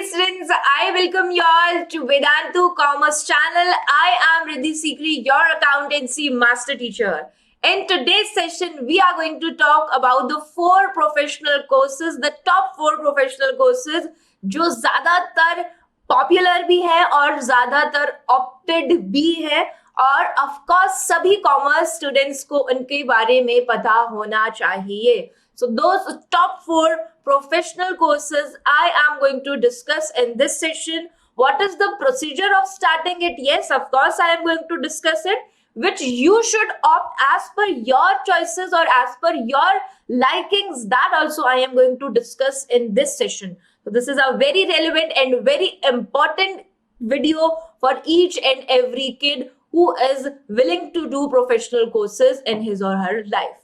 students, I welcome you all to Vedantu Commerce channel. I am Riddhi Sikri, your accountancy master teacher. In today's session, we are going to talk about the four professional courses, the top four professional courses जो ज़्यादातर popular भी है और ज़्यादातर opted भी है और of course सभी कॉमर्स स्टूडेंट्स को उनके बारे में पता होना चाहिए. So those top four professional courses I am going to discuss in this session. What is the procedure of starting it? Yes, of course I am going to discuss it, which you should opt as per your choices or as per your likings. That also I am going to discuss in this session. So this is a very relevant and very important video for each and every kid who is willing to do professional courses in his or her life.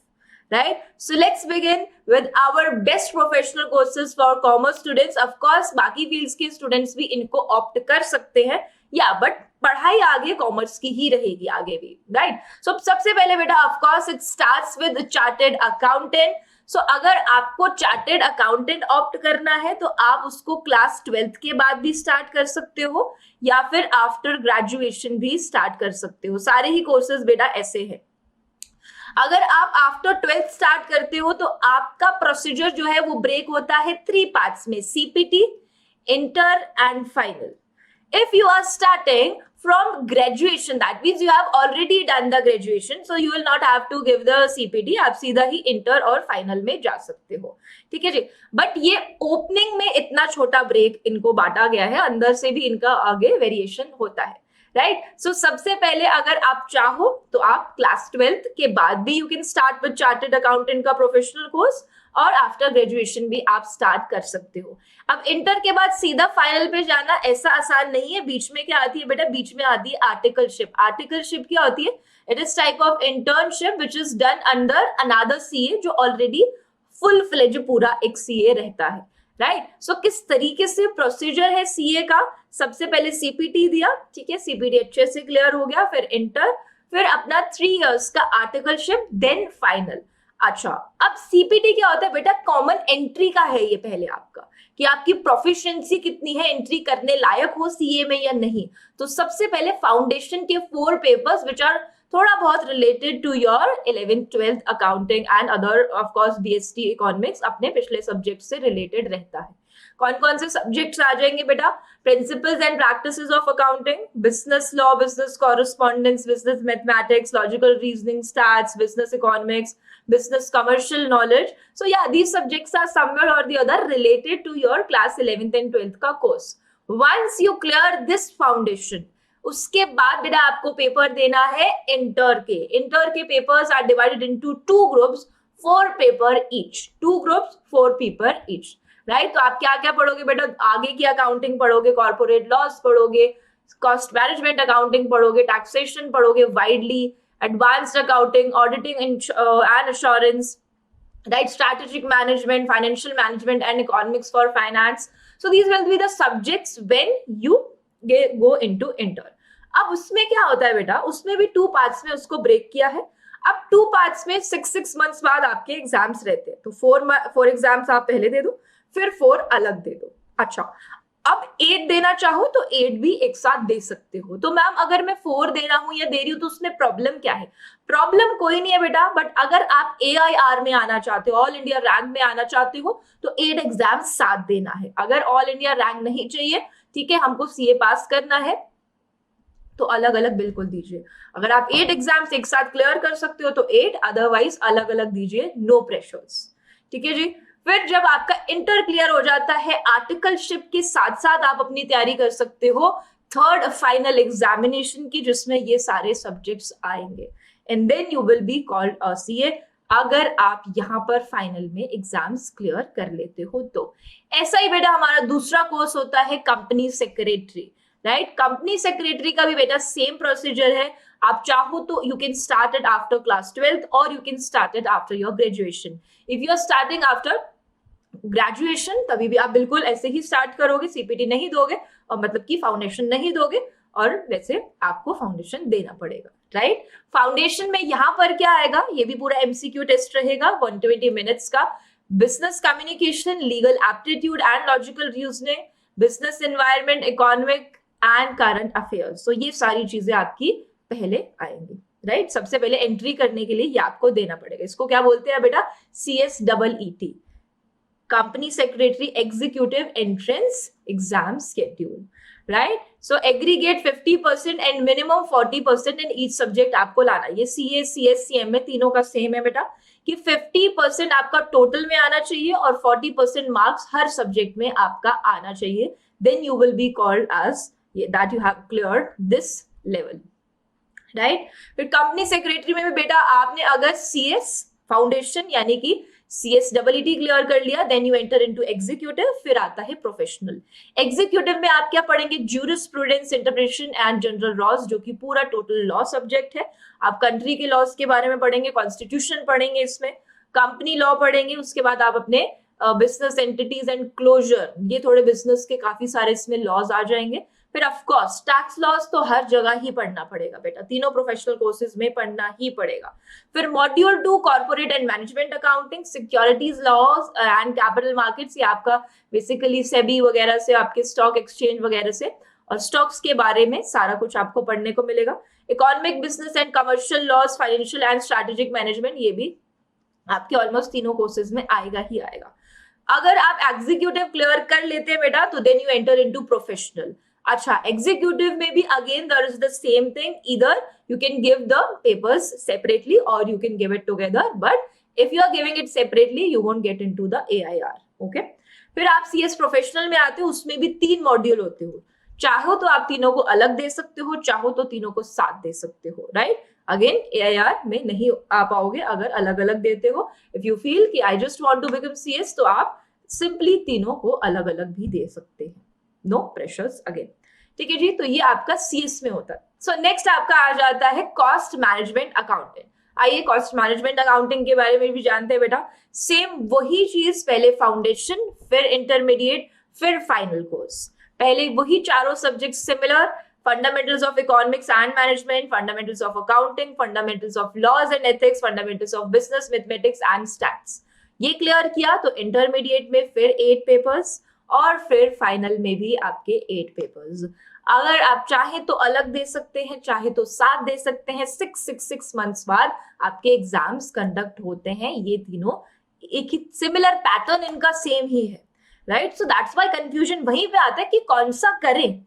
Right? So let's begin with our best professional courses for commerce students. Of course, बाकी fields के students भी इनको opt कर सकते हैं. Yeah, but पढ़ाई आगे commerce की ही रहेगी आगे भी. Right? So सबसे पहले बेटा of course it starts with chartered accountant. So अगर आपको चार्टेड अकाउंटेंट ऑप्ट करना है तो आप उसको क्लास 12th के बाद भी स्टार्ट कर सकते हो या फिर आफ्टर ग्रेजुएशन भी स्टार्ट कर सकते हो. सारे ही कोर्सेज बेटा ऐसे हैं. अगर आप आफ्टर 12th स्टार्ट करते हो तो आपका प्रोसीजर जो है वो ब्रेक होता है 3 पार्ट्स में, CPT, inter and final. If you are starting from graduation, that means you have already done the graduation, so you will not have to give the CPT. आप सीधा ही इंटर और final में जा सकते हो. ठीक है जी. बट ये ओपनिंग में इतना छोटा ब्रेक इनको बांटा गया है, अंदर से भी इनका आगे वेरिएशन होता है. राइट. सो सबसे पहले अगर आप चाहो तो आप क्लास 12th के बाद भी you can start with chartered accountant का प्रोफेशनल कोर्स और आफ्टर ग्रेजुएशन भी आप स्टार्ट कर सकते हो. अब इंटर के बाद सीधा फाइनल पे जाना ऐसा आसान नहीं है. बीच में क्या आती है बेटा? बीच में आती है आर्टिकलशिप. आर्टिकलशिप क्या होती है? It is type of internship which is done under another CA जो ऑलरेडी फुल फ्लेज पूरा एक सीए रहता है. राइट. सो किस तरीके से प्रोसीजर है सीए का? सबसे पहले सीपीटी दिया. ठीक है, सीपीटी अच्छे से क्लियर हो गया, फिर इंटर, फिर अपना 3 इयर्स का आर्टिकलशिप, देन फाइनल. अच्छा, अब सीपीटी क्या होता है बेटा? कॉमन एंट्री का है ये पहले आपका, कि आपकी प्रोफिशिएंसी कितनी है, एंट्री करने लायक हो सीए में या नहीं. तो सबसे पहले फाउंडेशन के 4 पेपर्स विच आर थोड़ा बहुत related to your 11th 12th accounting and other of course BST economics अपने पिछले सब्जेक्ट से रिलेटेड रहता है. कौन कौन से सब्जेक्ट्स आ जाएंगे बेटा? Principles and practices of accounting, business law, business correspondence, business mathematics, logical reasoning, stats, business economics, business commercial knowledge. So yeah, these subjects are somewhere or the other related to your class 11th and 12th का course. Once you clear this foundation, उसके बाद बेटा आपको paper देना है inter के. Inter के papers are divided into 2 groups, 4 paper each. 2 groups 4 paper each. Right. तो आप क्या क्या पढ़ोगे बेटा? आगे की अकाउंटिंग पढ़ोगे, कॉर्पोरेट लॉस पढ़ोगे, कॉस्ट मैनेजमेंट अकाउंटिंग पढ़ोगे, टैक्सेशन पढ़ोगे widely, advanced accounting, auditing and assurance, right, strategic management, financial management and economics for finance. So these will be the subjects when you go into inter. अब उसमें क्या होता है बेटा? उसमें भी 2 पार्ट्स में उसको ब्रेक किया है. अब 2 पार्ट्स में 6 मंथ्स बाद आपके एग्जाम्स रहते हैं. तो 4 एग्जाम्स आप पहले दे दो, फिर 4 अलग दे दो. अच्छा, अब 8 देना चाहो तो 8 भी एक साथ दे सकते हो. तो मैम अगर मैं 4 दे रहा हूं या दे रही हूं तो उसमें प्रॉब्लम क्या है? प्रॉब्लम कोई नहीं है बेटा. बट अगर आप AIR में आना चाहते हो, ऑल इंडिया रैंक में आना चाहते हो, तो 8 एग्जाम साथ देना है. अगर ऑल इंडिया रैंक नहीं चाहिए, ठीक है, हमको सीए पास करना है, तो अलग अलग बिल्कुल दीजिए. अगर आप 8 एग्जाम्स एक साथ क्लियर कर सकते हो तो 8, अदरवाइज अलग अलग दीजिए, नो प्रेशर्स. ठीक है जी. फिर जब आपका इंटर क्लियर हो जाता है, आर्टिकलशिप के साथ साथ आप अपनी तैयारी कर सकते हो 3rd फाइनल एग्जामिनेशन की, जिसमें ये सारे सब्जेक्ट्स आएंगे. And then you will be called a CA अगर आप यहाँ पर फाइनल में एग्जाम्स क्लियर कर लेते हो तो. ऐसा ही बेटा हमारा दूसरा कोर्स होता है company secretary. Right. Company secretary का भी बेटा सेम प्रोसीजर है. आप चाहो तो you can start it after class 12th और you can start it after your graduation. If you are starting after graduation तभी भी आप बिल्कुल ऐसे ही स्टार्ट करोगे, सीपीटी नहीं दोगे और मतलब कि फाउंडेशन नहीं दोगे, और वैसे आपको फाउंडेशन देना पड़ेगा. राइट. फाउंडेशन में यहाँ पर क्या आएगा? ये भी पूरा एमसीक्यू टेस्ट रहेगा 120 मिनट्स का. Business communication, legal aptitude and logical reasoning, business environment, economic and current affairs. तो ये सारी चीजें आपकी पहले आएंगी, राइट। सबसे पहले एंट्री करने के लिए ये आपको देना पड़ेगा। इसको क्या बोलते हैं बेटा? CSEET, company secretary executive entrance exam schedule, right. So aggregate 50% and minimum 40% in each subject आपको लाना। ये CA, CS, CM में तीनों का सेम है बेटा कि 50% आपका टोटल में आना चाहिए और 40% मार्क्स हर सब्जेक्ट में आपका आना चाहिए। Then you will be called as that you have cleared this level, right. फिर कंपनी सेक्रेटरी में भी बेटा आपने अगर CS फाउंडेशन यानी कि CSEET क्लियर कर लिया, then you enter into executive. फिर आता है प्रोफेशनल। एग्जीक्यूटिव में आप क्या पढ़ेंगे? Jurisprudence, interpretation and general laws, जो कि पूरा टोटल लॉ सब्जेक्ट है। आप कंट्री के लॉज के बारे में पढ़ेंगे, कॉन्स्टिट्यूशन पढ़ेंगे, इसमें कंपनी लॉ पढ़ेंगे। उसके बाद आप अपने बिजनेस एंटिटीज एंड क्लोजर, ये थोड़े बिजनेस के काफी सारे इसमें लॉज आ जाएंगे। फिर ऑफ कोर्स टैक्स लॉज तो हर जगह ही पढ़ना पड़ेगा बेटा, तीनों प्रोफेशनल कोर्सेज में पढ़ना ही पड़ेगा। फिर module 2 corporate and management accounting, securities laws and capital markets, ये आपका बेसिकली सेबी वगैरह से, आपके स्टॉक एक्सचेंज वगैरह से और स्टॉक्स के बारे में सारा कुछ आपको पढ़ने को मिलेगा। Economic, business and commercial laws, financial and strategic management, ये भी आपके ऑलमोस्ट तीनों कोर्सेज में आएगा ही आएगा। अगर आप एग्जीक्यूटिव क्लियर कर लेते हैं बेटा तो then you enter into professional. अच्छा, एग्जीक्यूटिव में भी again there is the same thing, either you can give the papers separately और you can give it together, but if you are giving it separately you won't get into the AIR, okay. फिर आप CS professional में आते हो, उसमें भी 3 module होते हो। चाहो तो आप तीनों को अलग दे सकते हो, चाहो तो तीनों को साथ दे सकते हो, राइट। अगेन AIR में नहीं आ पाओगे अगर अलग अलग देते हो। इफ यू फील कि I just want to become CS तो आप सिंपली तीनों को अलग अलग भी दे सकते हैं, नो प्रेशर्स अगेन, ठीक है जी। तो ये आपका CS में होता है। सो नेक्स्ट आपका आ जाता है कॉस्ट मैनेजमेंट अकाउंटिंग। आइए कॉस्ट मैनेजमेंट अकाउंटिंग के बारे में भी जानते हैं बेटा। सेम वही चीज, पहले फाउंडेशन, फिर इंटरमीडिएट, फिर फाइनल कोर्स। पहले वही चारों subject similar, fundamentals of economics and management, fundamentals of accounting, fundamentals of laws and ethics, fundamentals of business mathematics and stats. ये क्लियर किया तो इंटरमीडिएट में फिर 8 पेपर्स और फिर फाइनल में भी आपके 8 पेपर्स। अगर आप चाहे तो अलग दे सकते हैं, चाहे तो साथ दे सकते हैं। 6 मंथ्स बाद आपके एग्जाम्स कंडक्ट होते हैं। ये तीनों एक ही सिमिलर पैटर्न इनका सेम ही है, right. So that's why confusion वहीं पे आता है कि कौन सा करें।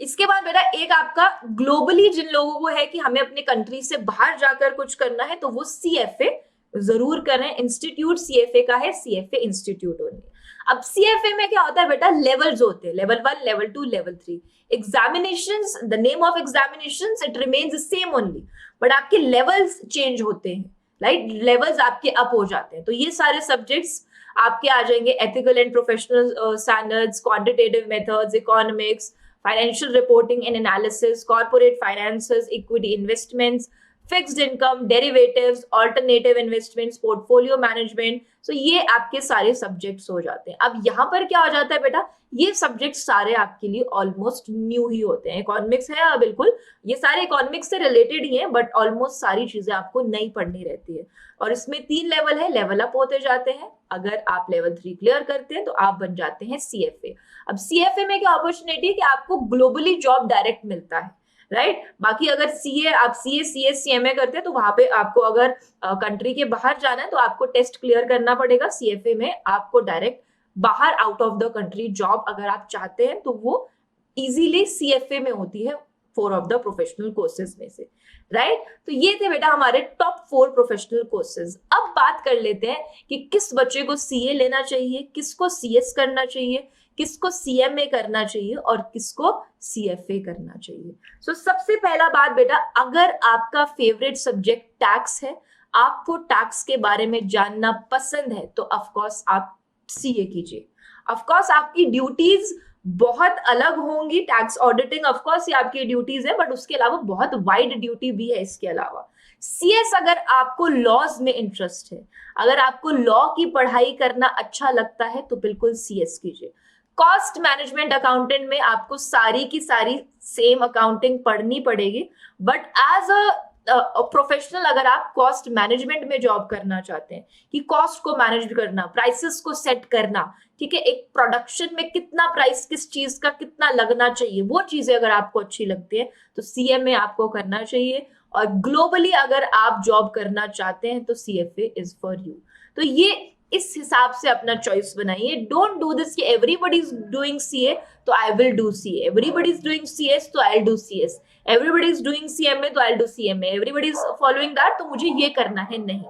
इसके बाद बेटा एक आपका ग्लोबली जिन लोगों को है कि हमें अपने कंट्री से बाहर जाकर कुछ करना है तो वो CFA जरूर करें। इंस्टीट्यूट CFA का है, CFA इंस्टीट्यूट ओनली। अब CFA में क्या होता है बेटा? लेवल्स होते हैं, level 1, level 2, level 3। Examinations, the name of examinations it remains same only, but आपके लेवल्स चेंज होते हैं, राइट। लेवल्स आपके अप हो जाते हैं। तो ये सारे सब्जेक्ट्स आपके आ जाएंगे, ethical and professional standards, quantitative methods, economics, financial reporting and analysis, corporate finances, equity investments, fixed income, derivatives, alternative investments, portfolio management. So ये आपके सारे सब्जेक्ट्स हो जाते हैं। अब यहाँ पर क्या हो जाता है बेटा? ये सब्जेक्ट सारे आपके लिए ऑलमोस्ट न्यू ही होते हैं। इकोनॉमिक्स है बिल्कुल, ये सारे इकोनॉमिक्स से रिलेटेड ही हैं, बट ऑलमोस्ट सारी चीजें आपको नई पढ़नी रहती है। और इसमें 3 लेवल है, लेवल अप होते जाते हैं। अगर आप लेवल 3 क्लियर करते हैं तो आप बन जाते हैं CFA। अब CFA में क्या अपॉर्चुनिटी है कि आपको ग्लोबली जॉब डायरेक्ट मिलता है, राइट। बाकी अगर आप CA, CS, CMA करते हैं तो वहां पे आपको अगर कंट्री के बाहर जाना है तो आपको टेस्ट क्लियर करना पड़ेगा। CFA में आपको डायरेक्ट बाहर out of the country job अगर आप चाहते हैं तो वो इजीली CFA में होती है, 4 ऑफ द प्रोफेशनल कोर्सेज में से, राइट। तो ये थे बेटा हमारे टॉप 4 प्रोफेशनल कोर्सेज। अब बात कर लेते हैं कि किस बच्चे को CA लेना चाहिए, किसको CS करना चाहिए, किसको CMA करना चाहिए और किसको CFA करना चाहिए। सो सबसे पहला बात बेटा, अगर आपका फेवरेट सब्जेक्ट टैक्स है, आपको टैक्स के बारे में जानना पसंद है तो ऑफकोर्स आप CA कीजिए। ऑफकोर्स आपकी ड्यूटीज बहुत अलग होंगी। टैक्स ऑडिटिंग ऑफकोर्स ये आपकी ड्यूटीज है, बट उसके अलावा बहुत वाइड ड्यूटी भी है इसके अलावा। CS अगर आपको लॉज में इंटरेस्ट है, अगर आपको लॉ की पढ़ाई करना अच्छा लगता है तो बिल्कुल CS कीजिए। कॉस्ट मैनेजमेंट अकाउंटेंट में आपको सारी की सारी सेम अकाउंटिंग पढ़नी पड़ेगी, बट एज अ प्रोफेशनल अगर आप कॉस्ट मैनेजमेंट में जॉब करना चाहते हैं कि कॉस्ट को मैनेज करना, प्राइसेस को सेट करना, ठीक है, एक प्रोडक्शन में कितना प्राइस किस चीज का कितना लगना चाहिए, वो चीजें अगर आपको अच्छी लगती है तो सीएमए आपको करना चाहिए। और ग्लोबली अगर आप जॉब करना चाहते हैं तो सीएफए इज फॉर यू। तो ये इस हिसाब से अपना चॉइस बनाइए। डोंट डू दिस कि एवरीबडी इज डूइंग सीए तो I will do CA, everybody is doing CS तो I will do CS, everybody is doing CMA तो I will do CMA, everybody is following that तो मुझे ये करना है, नहीं।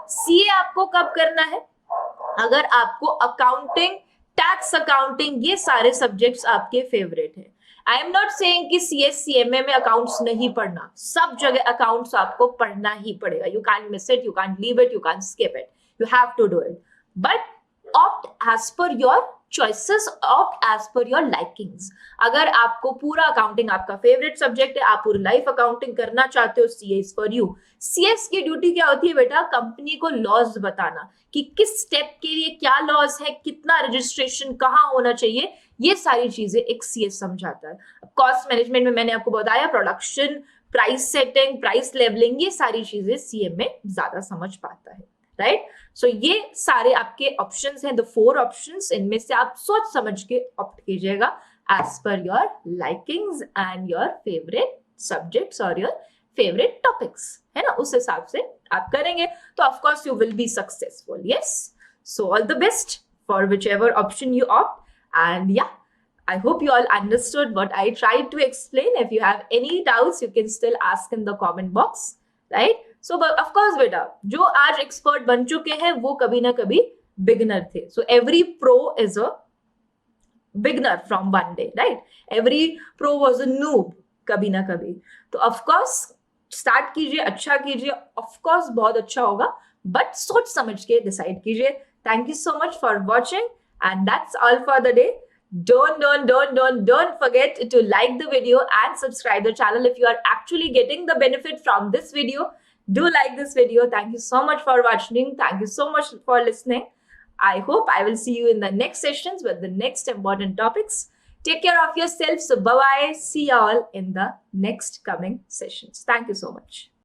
सीए आपको कब करना है? अगर आपको अकाउंटिंग, टैक्स अकाउंटिंग, ये सारे सब्जेक्ट्स आपके फेवरेट हैं। आई एम नॉट सेइंग कि सीएस सीएमए में अकाउंट्स नहीं पढ़ना, सब जगह अकाउंट्स आपको पढ़ना ही पड़ेगा। You can miss it, you can leave it, you can skip it, you have to do it, but opt as per your choices, opt as per your likings। अगर आपको पूरा अकाउंटिंग आपका फेवरेट सब्जेक्ट है, आप पूरी life accounting करना चाहते हो, CA is for you. CS की ड्यूटी क्या होती है बेटा? कंपनी को लॉज बताना कि किस स्टेप के लिए क्या लॉज है, कितना रजिस्ट्रेशन कहाँ होना चाहिए, ये सारी चीजें एक सीएस समझाता है। कॉस्ट मैनेजमेंट में मैंने आपको बताया production, price setting, price levelling, ये सारी चीजें सीए में ज्यादा समझ पाता है, राइट। सो ये सारे आपके ऑप्शंस हैं, द 4 ऑप्शंस, इनमें से आप सोच समझ के ऑप्ट कीजिएगा as per your likings and your favourite subjects और योर फेवरेट टॉपिक्स, है ना, उस हिसाब से आप करेंगे तो of course you will be successful. Yes, so all the best for whichever option you opt, and yeah, I hope you all understood what I tried to explain. If you have any doubts, you can still ask in the comment box, right? So of course बेटा, जो आज expert बन चुके हैं वो कभी ना कभी बिगनर थे। So every pro is a beginner from one day, right? Every pro was a noob कभी ना कभी। तो of course स्टार्ट कीजिए, अच्छा कीजिए, of course बहुत अच्छा होगा, बट सोच समझ के डिसाइड कीजिए। Thank you so much for watching, and that's all for the day. Don't forget to like the video and subscribe the channel if you are actually getting the benefit from this video. Do like this video. Thank you so much for watching. Thank you so much for listening. I hope I will see you in the next sessions with the next important topics. Take care of yourself. So bye bye. See you all in the next coming sessions. Thank you so much.